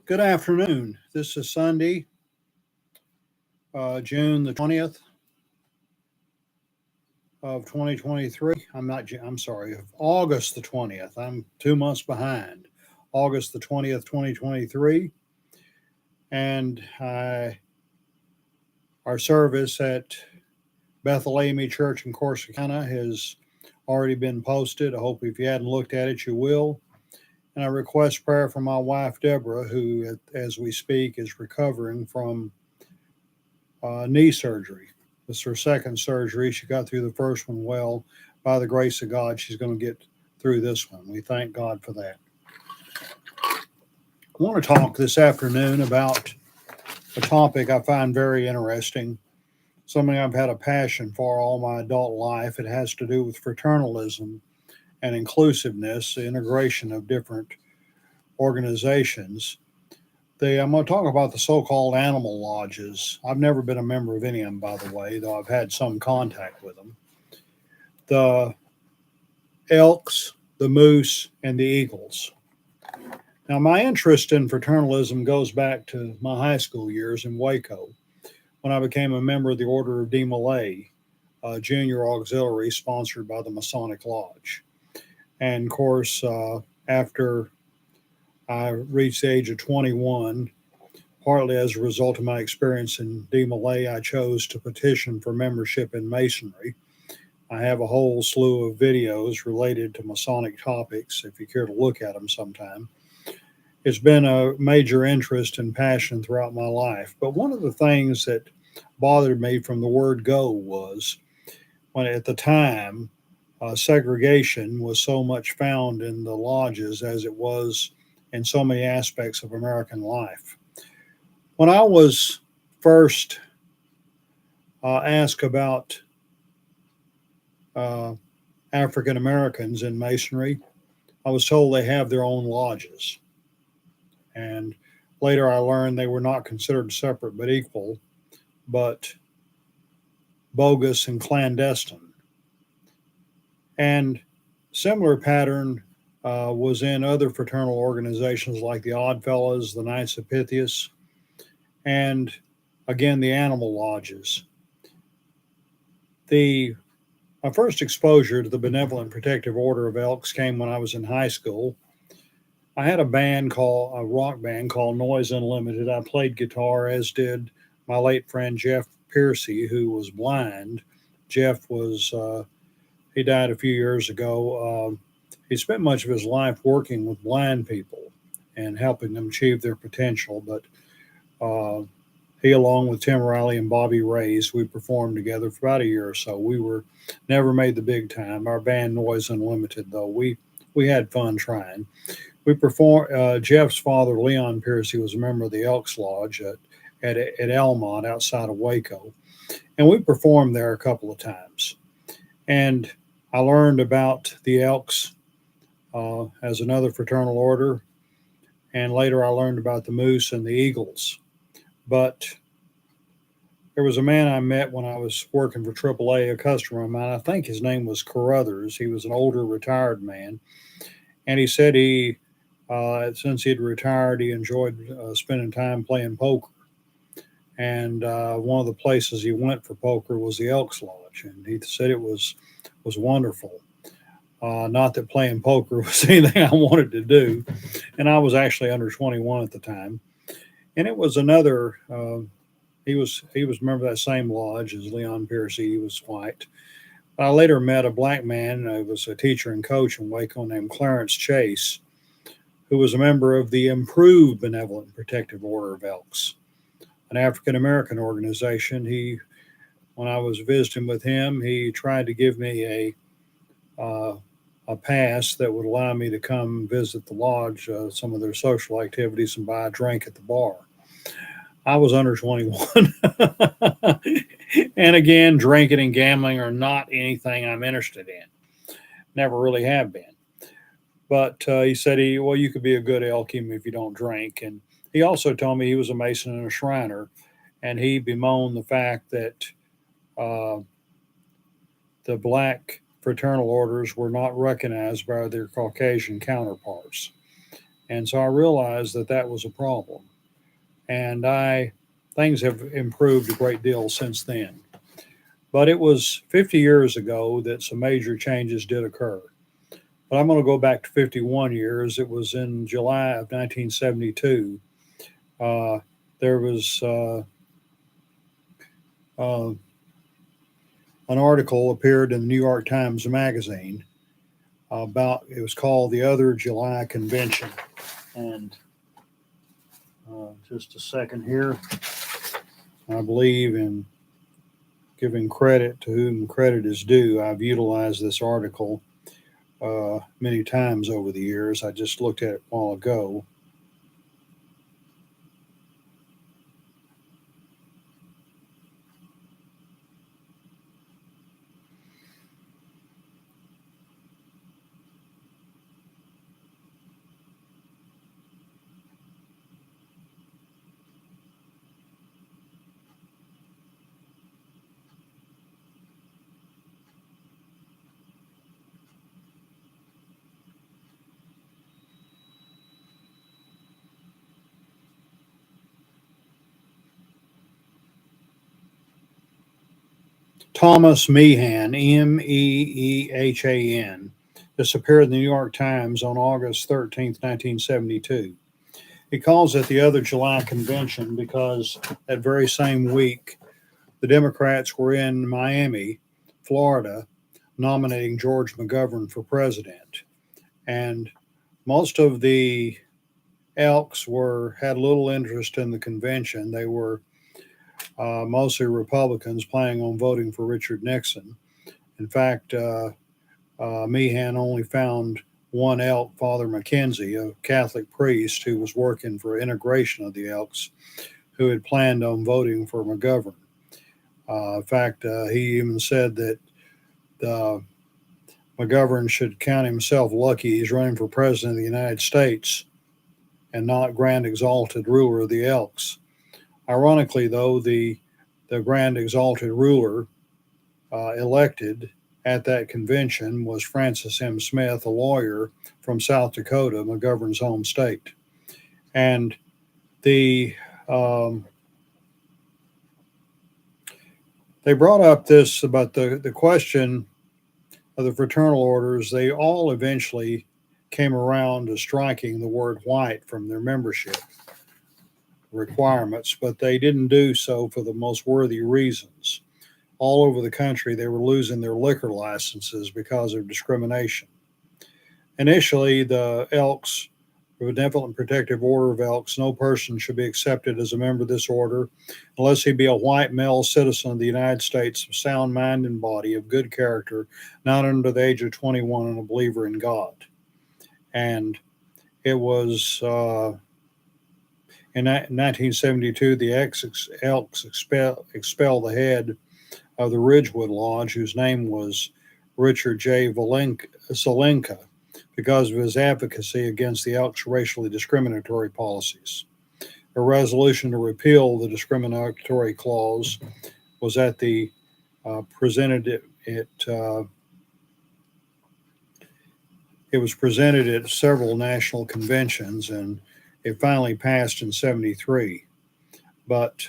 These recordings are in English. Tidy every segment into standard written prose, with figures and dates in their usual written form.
Good afternoon. This is Sunday, June the 20th of 2023. I'm sorry, of August the 20th. I'm 2 months behind. August the 20th, 2023. And our service at Bethel AME Church in Corsicana has already been posted. I hope if you hadn't looked at it, you will. And I request prayer for my wife, Deborah, who, as we speak, is recovering from knee surgery. This is her second surgery. She got through the first one well. By the grace of God, she's going to get through this one. We thank God for that. I want to talk this afternoon about a topic I find very interesting, something I've had a passion for all my adult life. It has to do with fraternalism and inclusiveness, the integration of different organizations. I'm going to talk about the so-called animal lodges. I've never been a member of any of them, by the way, though I've had some contact with them. The Elks, the Moose, and the Eagles. Now, my interest in fraternalism goes back to my high school years in Waco, when I became a member of the Order of Malay, a junior auxiliary sponsored by the Masonic Lodge. And of course, after I reached the age of 21, partly as a result of my experience in Malay, I chose to petition for membership in Masonry. I have a whole slew of videos related to Masonic topics, if you care to look at them sometime. It's been a major interest and passion throughout my life. But one of the things that bothered me from the word go was when at the time, segregation was so much found in the lodges as it was in so many aspects of American life. When I was first asked about African Americans in Masonry, I was told they have their own lodges. And later I learned they were not considered separate but equal, but bogus and clandestine. And similar pattern was in other fraternal organizations like the Odd Fellows, the Knights of Pythias, and again, the animal lodges. My first exposure to the Benevolent Protective Order of Elks came when I was in high school. I had a rock band called Noise Unlimited. I played guitar, as did my late friend Jeff Piercy, who was blind. Jeff he died a few years ago. He spent much of his life working with blind people and helping them achieve their potential. But he, along with Tim Riley and Bobby Rays, we performed together for about a year or so. We never made the big time. Our band Noise Unlimited, though, we had fun trying. We performed. Jeff's father, Leon Piercy, was a member of the Elks Lodge at Elmont outside of Waco, and we performed there a couple of times. And I learned about the Elks as another fraternal order, and later I learned about the Moose and the Eagles. But there was a man I met when I was working for AAA, a customer of mine. I think his name was Carruthers. He was an older retired man, and he said since he'd retired, he enjoyed spending time playing poker. And one of the places he went for poker was the Elks Lodge, and he said it was wonderful. Not that playing poker was anything I wanted to do, and I was actually under 21 at the time. And it was another. He was a member of that same lodge as Leon Piercy. He was white. I later met a black man who was a teacher and coach in Waco named Clarence Chase, who was a member of the improved Benevolent Protective Order of Elks, an African American organization. When I was visiting with him, he tried to give me a pass that would allow me to come visit the lodge, some of their social activities, and buy a drink at the bar. I was under 21. And again, drinking and gambling are not anything I'm interested in. Never really have been. But he said, you could be a good elk even if you don't drink. And he also told me he was a Mason and a Shriner. And he bemoaned the fact that the black fraternal orders were not recognized by their Caucasian counterparts. And so I realized that that was a problem. And things have improved a great deal since then. But it was 50 years ago that some major changes did occur. But I'm going to go back to 51 years. It was in July of 1972. Uh, there was uh, an article appeared in the New York Times Magazine about, it was called The Other July Convention. And just a second here. I believe in giving credit to whom credit is due. I've utilized this article many times over the years. I just looked at it a while ago. Thomas Meehan, Meehan, this appeared in the New York Times on August 13th, 1972. He calls it the Other July Convention because that very same week, the Democrats were in Miami, Florida, nominating George McGovern for president. And most of the Elks had little interest in the convention. They were mostly Republicans planning on voting for Richard Nixon. In fact, Meehan only found one Elk, Father McKenzie, a Catholic priest who was working for integration of the Elks, who had planned on voting for McGovern. In fact, he even said that McGovern should count himself lucky he's running for president of the United States and not Grand Exalted Ruler of the Elks. Ironically, though, the Grand Exalted Ruler elected at that convention was Francis M. Smith, a lawyer from South Dakota, McGovern's home state. And the they brought up this about the question of the fraternal orders. They all eventually came around to striking the word white from their membership requirements, but they didn't do so for the most worthy reasons. All over the country, they were losing their liquor licenses because of discrimination. Initially, the Elks, the Benevolent Protective Order of Elks, no person should be accepted as a member of this order unless he be a white male citizen of the United States of sound mind and body, of good character, not under the age of 21, and a believer in God. And it was in 1972, the Elks expelled the head of the Ridgewood Lodge, whose name was Richard J. Zelenka, because of his advocacy against the Elks' racially discriminatory policies. A resolution to repeal the discriminatory clause was presented it was presented at several national conventions, and it finally passed in 73. But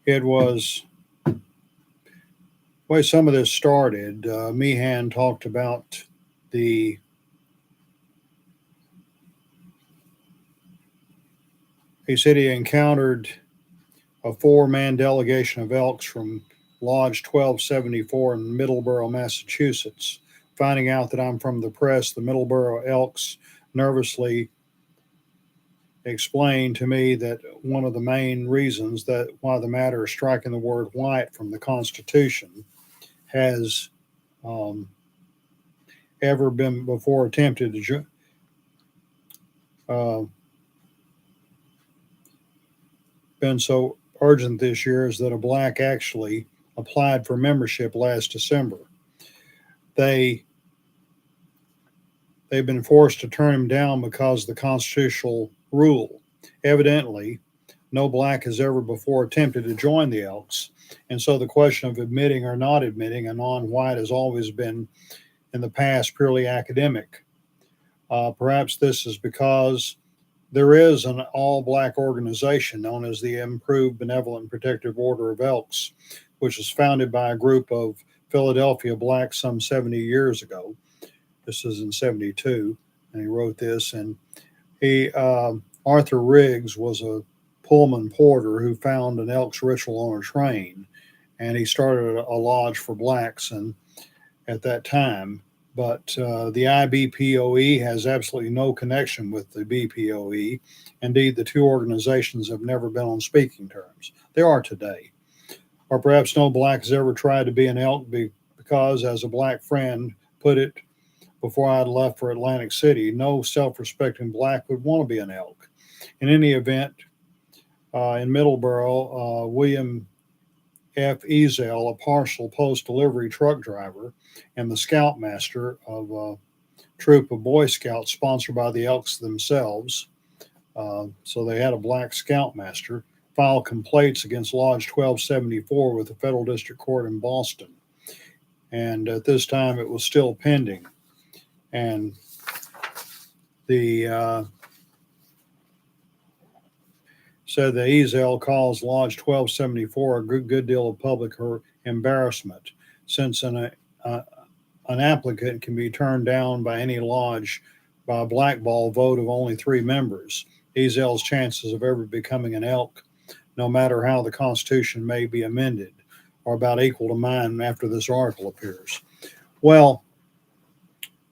it was the way some of this started. Meehan talked about he said he encountered a 4-man delegation of Elks from Lodge 1274 in Middleborough, Massachusetts. Finding out that I'm from the press, the Middleborough Elks nervously explained to me that one of the main reasons that why the matter of striking the word white from the Constitution has ever been before attempted to been so urgent this year is that a black actually applied for membership last December. They've been forced to turn him down because of the constitutional rule. Evidently, no black has ever before attempted to join the Elks, and so the question of admitting or not admitting a non-white has always been, in the past, purely academic. Perhaps this is because there is an all black organization known as the Improved Benevolent Protective Order of Elks, which was founded by a group of Philadelphia blacks some 70 years ago. This is in 72, and he wrote this. And Arthur Riggs was a Pullman porter who found an Elks ritual on a train, and he started a lodge for blacks and at that time. But the IBPOE has absolutely no connection with the BPOE. Indeed, the two organizations have never been on speaking terms. They are today. Or perhaps no black has ever tried to be an elk because, as a black friend put it before I'd left for Atlantic City, no self respecting black would want to be an elk. In any event, in Middleborough, William F. Ezel, a parcel post delivery truck driver and the scoutmaster of a troop of Boy Scouts sponsored by the Elks themselves, so they had a black scoutmaster, filed complaints against Lodge 1274 with the Federal District Court in Boston. And at this time, it was still pending. And the said that Ezel caused Lodge 1274 a good deal of public embarrassment, since an applicant can be turned down by any lodge by a blackball vote of only 3 members. Ezel's chances of ever becoming an elk, no matter how the Constitution may be amended, are about equal to mine after this article appears. Well,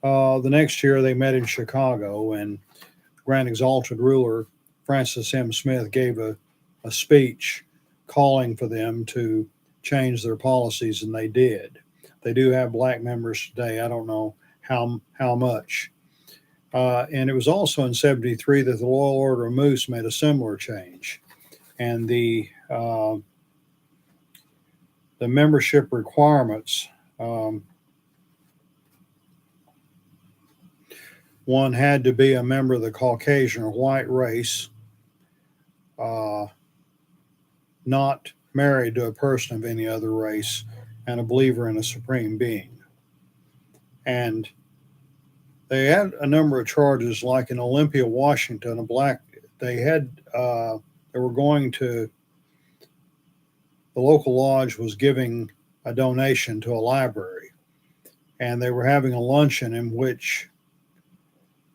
the next year they met in Chicago, and Grand Exalted Ruler Francis M. Smith gave a speech calling for them to change their policies, and they did. They do have black members today. I don't know how much. And it was also in 73 that the Loyal Order of Moose made a similar change. And the membership requirements, one had to be a member of the Caucasian or white race, not married to a person of any other race, and a believer in a supreme being. And they had a number of charges, like in Olympia, Washington, the local lodge was giving a donation to a library, and they were having a luncheon in which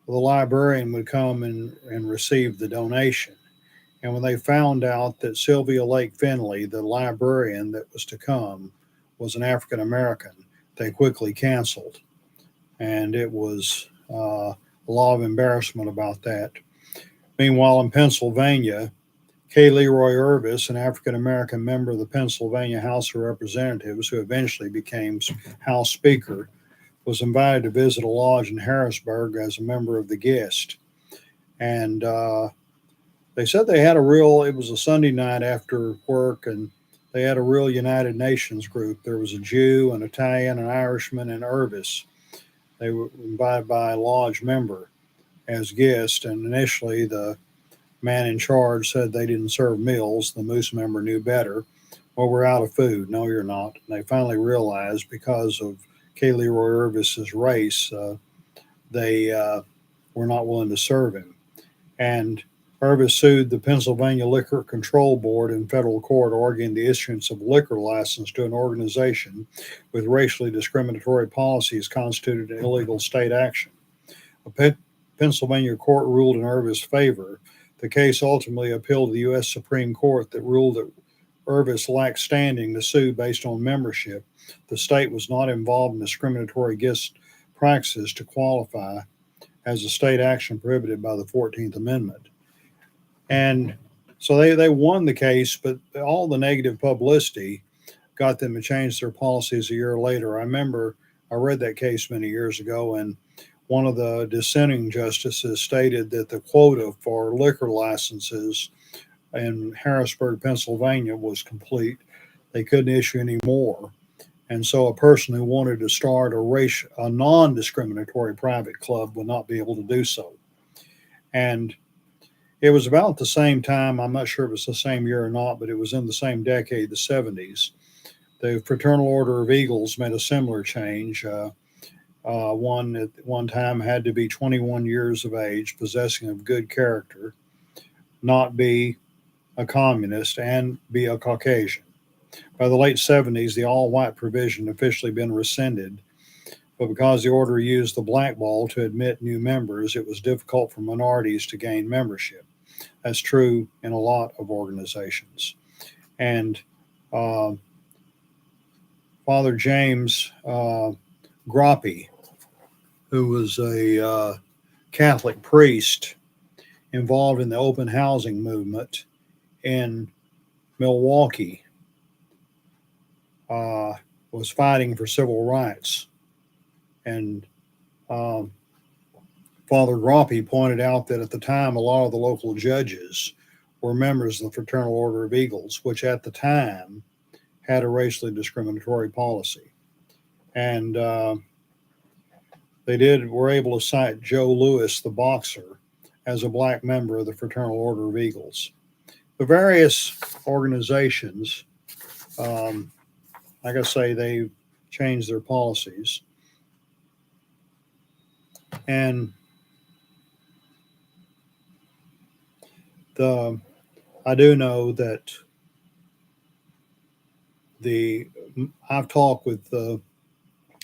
the librarian would come and receive the donation. And when they found out that Sylvia Lake Finley, the librarian that was to come, was an African American, they quickly canceled. And it was a lot of embarrassment about that. Meanwhile, in Pennsylvania, K. Leroy Irvis, an African American member of the Pennsylvania House of Representatives, who eventually became House Speaker, was invited to visit a lodge in Harrisburg as a member of the guest. And they said it was a Sunday night after work, and they had a real United Nations group. There was a Jew, an Italian, an Irishman, and Irvis. They were invited by a lodge member as guests, and initially the man in charge said they didn't serve meals. The Moose member knew better. Well, we're out of food. No, you're not. And they finally realized, because of K. Leroy Irvis's race, they were not willing to serve him. And Irvis sued the Pennsylvania Liquor Control Board in federal court, arguing the issuance of a liquor license to an organization with racially discriminatory policies constituted an illegal state action. A Pennsylvania court ruled in Irvis' favor. The case ultimately appealed to the U.S. Supreme Court, that ruled that Irvis lacked standing to sue based on membership. The state was not involved in discriminatory guest practices to qualify as a state action prohibited by the 14th Amendment. And so they won the case, but all the negative publicity got them to change their policies a year later. I remember I read that case many years ago, and one of the dissenting justices stated that the quota for liquor licenses in Harrisburg, Pennsylvania was complete. They couldn't issue any more. And so a person who wanted to start a non-discriminatory private club would not be able to do so. And it was about the same time, I'm not sure if it's the same year or not, but it was in the same decade, the 70s. The Fraternal Order of Eagles made a similar change. One at one time had to be 21 years of age, possessing of good character, not be a communist, and be a Caucasian. By the late 70s, the all white provision had officially been rescinded, but because the order used the blackball to admit new members, it was difficult for minorities to gain membership. That's true in a lot of organizations. And uh, Father James Groppe, who was a Catholic priest involved in the open housing movement in Milwaukee, was fighting for civil rights. And um, Father Groppe pointed out that at the time, a lot of the local judges were members of the Fraternal Order of Eagles, which at the time had a racially discriminatory policy. And were able to cite Joe Louis, the boxer, as a black member of the Fraternal Order of Eagles. The various organizations, like I say, they changed their policies. And I do know that I've talked with the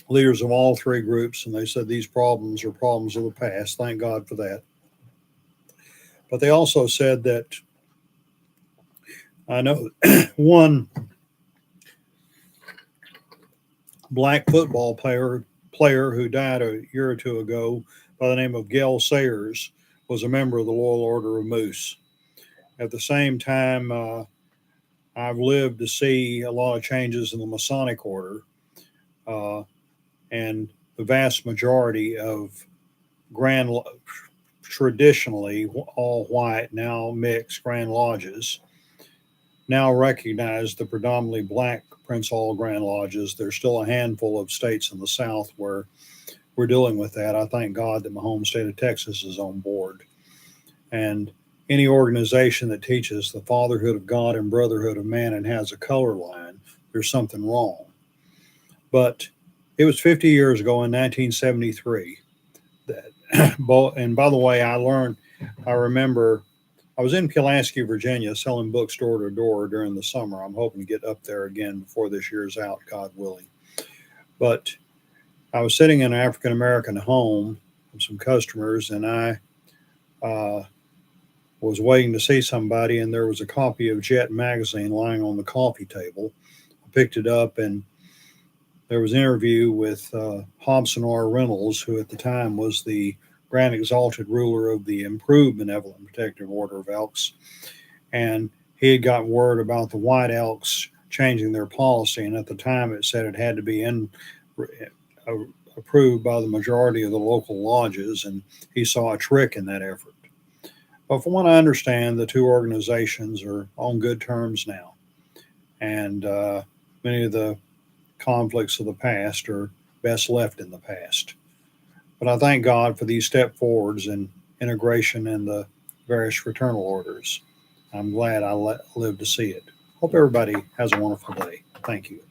leaders of all three groups, and they said these problems are problems of the past. Thank God for that. But they also said that I know one black football player who died a year or two ago by the name of Gail Sayers was a member of the Loyal Order of Moose. At the same time, I've lived to see a lot of changes in the Masonic Order, and the vast majority of traditionally all white, now mixed Grand Lodges now recognize the predominantly black Prince Hall Grand Lodges. There's still a handful of states in the South where we're dealing with that. I thank God that my home state of Texas is on board. And any organization that teaches the fatherhood of God and brotherhood of man and has a color line, there's something wrong. But it was 50 years ago in 1973 that, and by the way, I remember I was in Pulaski, Virginia, selling books door to door during the summer. I'm hoping to get up there again before this year's out, God willing. But I was sitting in an African American home with some customers, and I was waiting to see somebody, and there was a copy of Jet magazine lying on the coffee table. I picked it up, and there was an interview with Hobson R. Reynolds, who at the time was the Grand Exalted Ruler of the Improved Benevolent Protective Order of Elks. And he had gotten word about the White Elks changing their policy, and at the time it said it had to be approved by the majority of the local lodges, and he saw a trick in that effort. But from what I understand, the two organizations are on good terms now, and many of the conflicts of the past are best left in the past. But I thank God for these step forwards in integration in the various fraternal orders. I'm glad I lived to see it. Hope everybody has a wonderful day. Thank you.